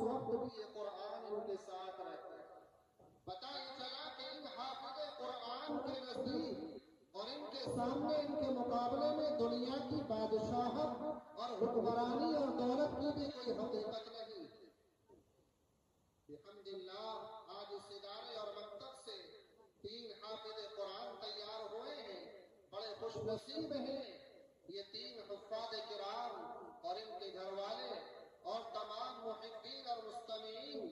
وقت بھی یہ قرآن ان کے ساتھ رہتا ہے۔ پتہ یہ چلا کہ ان حافظ قرآن کے نزدیک اور ان کے سامنے ان کے مقابلے میں دنیا کی بادشاہت اور حکمرانی اور دولت کی بھی کوئی حقیقت نہیں۔ الحمدللہ آج اس ادارے اور مکتب سے 3 حافظ قرآن تیار ہوئے ہیں، بڑے خوش نصیب ہیں یہ 3 حفاظ کرام اور ان کے گھر والے اور تمام محبین اور مستمعین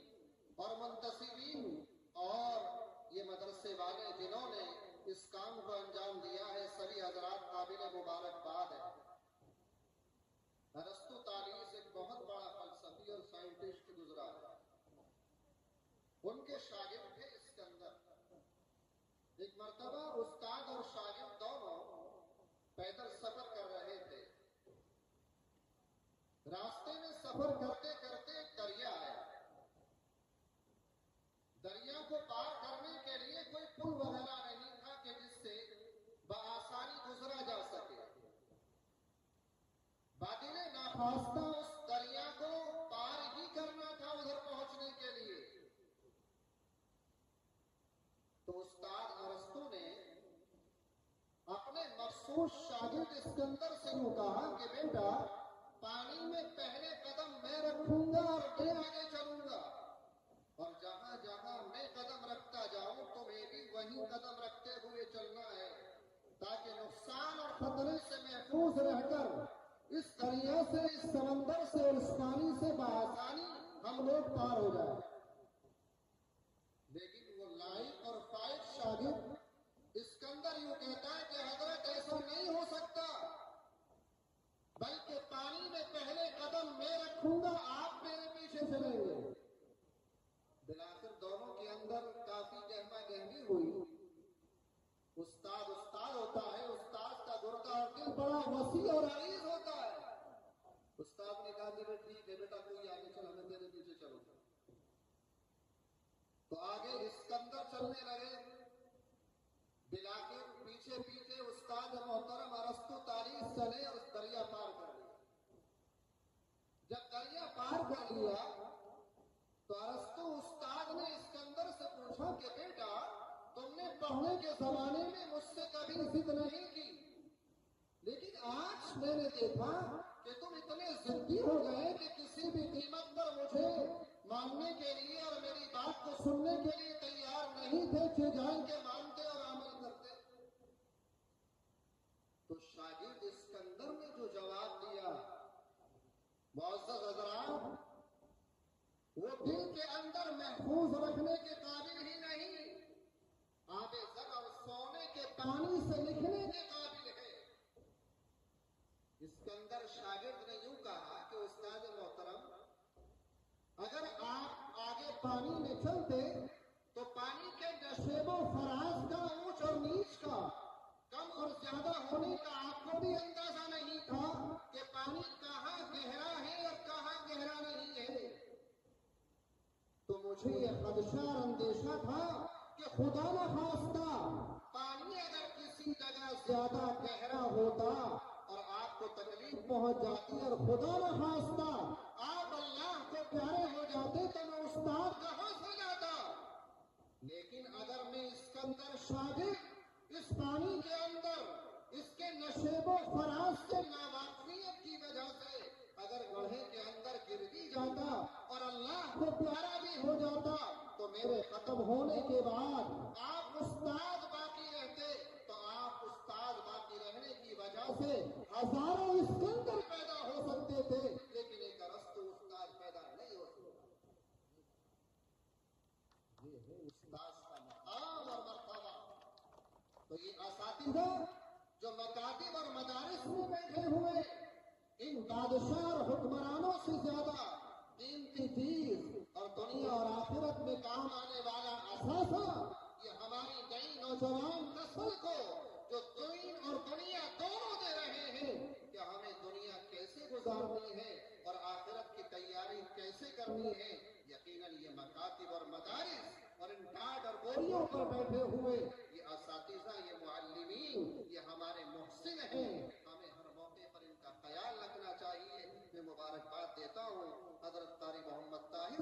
اور منتسبین اور یہ مدرسے والے جنہوں نے اس کام کو انجام دیا ہے، سبھی حضرات قابل مبارکباد ہے۔ ارسطو طالیس ایک بہت بڑا فلسفی اور سائنٹسٹ گزرا ہے، ان کے شاگرد تھے اسکندر۔ ایک مرتبہ استاد اور شاگرد دونوں پیدل سفر کر رہے تھے۔ راستے میں سفر کرتے کرتے ایک دریا آیا۔ دریا کو پار کرنے کے لیے کوئی پل وغیرہ نہیں تھا کہ جس سے بآسانی گزرا جا سکے۔ بادل ناخواستہ اس دریا کو پار ہی کرنا تھا ادھر پہنچنے کے لیے۔ تو استاد ارسطو نے اپنے مخصوص شاگرد اسکندر سے یوں کہا کہ بیٹا پانی میں پہلے قدم میں رکھوں گا اور میں آگے چلوں گا، اور جہاں جہاں میں قدم رکھتا جاؤں تمہیں بھی وہیں قدم رکھتے ہوئے چلنا ہے، تاکہ نقصان اور خطرے سے محفوظ رہ کر اس دریا سے، اس سمندر سے اور اس پانی سے بآسانی ہم لوگ پار ہو جائیں۔ لیکن وہ لائق اور فائق شاگرد اسکندر یوں کہتا ہے کہ حضرت ایسا نہیں ہو سکتا، بلکہ پانی میں پہلے قدم میں رکھوں گا، آپ میرے پیچھے چلیں گے۔ بلاخر دونوں کے اندر کافی گہما گہمی ہوئی۔ استاد ہوتا ہے، استاد کا گردہ اور دل بڑا وسیع اور عریض ہوتا ہے۔ استاد نے کہا کہ ٹھیک ہے بیٹا کوئی آگے چلا، میں تیرے پیچھے چلوں گا۔ تو آگے اسکندر چلنے لگے، بلاخر پیچھے پیچھے استاد محترم ارسطو طالیس چلے اور اس دریا پار کر لیا۔ جب دریا پار کر لیا تو ارسطو استاد نے اسکندر سے پوچھا کہ بیٹا تم نے پڑھنے کے زمانے میں مجھ سے کبھی ضد نہیں کی، لیکن آج میں نے دیکھا کہ تم اتنے ضدی ہو گئے کہ کسی بھی قیمت پر مجھے ماننے کے لیے اور میری بات کو سننے کے لیے تیار نہیں تھے کہ جان کے مانتے اور عمل کرتے۔ تو شاگرد اسکندر نے جو جواب دیا معزز حضرات، وہ دل کے اندر محفوظ رکھنے کے قابل ہی نہیں، آب زر اور سونے کے پانی سے لکھنے کے قابل ہے۔ اسکندر شاگرد نے یوں کہا کہ استاد محترم اگر آپ آگے پانی میں چلتے تو پانی کے نشیب و فراز کا، اونچ اور نیچ کا، کم اور زیادہ ہونے کا آپ کو بھی اندازہ نہیں تھا کہ پانی کہاں گہرا ہے اور کہاں گہرا نہیں ہے۔ تو مجھے یہ خدشہ اور اندیشہ تھا کہ خدا نخواستہ پانی اگر کسی جگہ زیادہ گہرا ہوتا اور آپ کو تکلیف پہنچ جاتی اور خدا نخواستہ آپ اللہ کو پیارے ہو جاتے تو میں استاد کہاں سے جاتا۔ لیکن اگر میں اسکندر شاگرد اس پانی کے اندر اس کے نشیب و فراز کے ناواقفیت کی وجہ سے اگر گڑھے کے اندر گر بھی جاتا اور اللہ کو پیارا بھی ہو جاتا تو میرے ختم ہونے کے بعد آپ استاد باقی رہتے، تو آپ استاد باقی رہنے کی وجہ سے ہزاروں اسکندر پیدا ہو سکتے تھے، لیکن ایک ارسطو استاد پیدا نہیں ہو سکتا۔ یہ ہے استاد کا مقام اور مرتبہ۔ تو یہ اساتذہ جو مکاتب اور مدارس میں بیٹھے ہوئے ان بادشاہ اور حکمرانوں سے زیادہ قیمتی چیز اور دنیا اور آخرت میں کام آنے والا اثاثہ یہ ہماری نئی نوجوان نسل کو جو دین اور دنیا دونوں دے رہے ہیں کہ ہمیں دنیا کیسے گزارنی ہے اور آخرت کی تیاری کیسے کرنی ہے۔ یقیناً یہ مکاتب اور مدارس اور ان ڈھاٹ اور بوریوں پر بیٹھے ہوئے یہ اساتذہ، یہ معلمین، یہ ہمارے محسن ہیں، ہمیں ہر موقع پر ان کا خیال رکھنا چاہیے۔ میں مبارکباد دیتا ہوں حضرت قاری محمد طاہر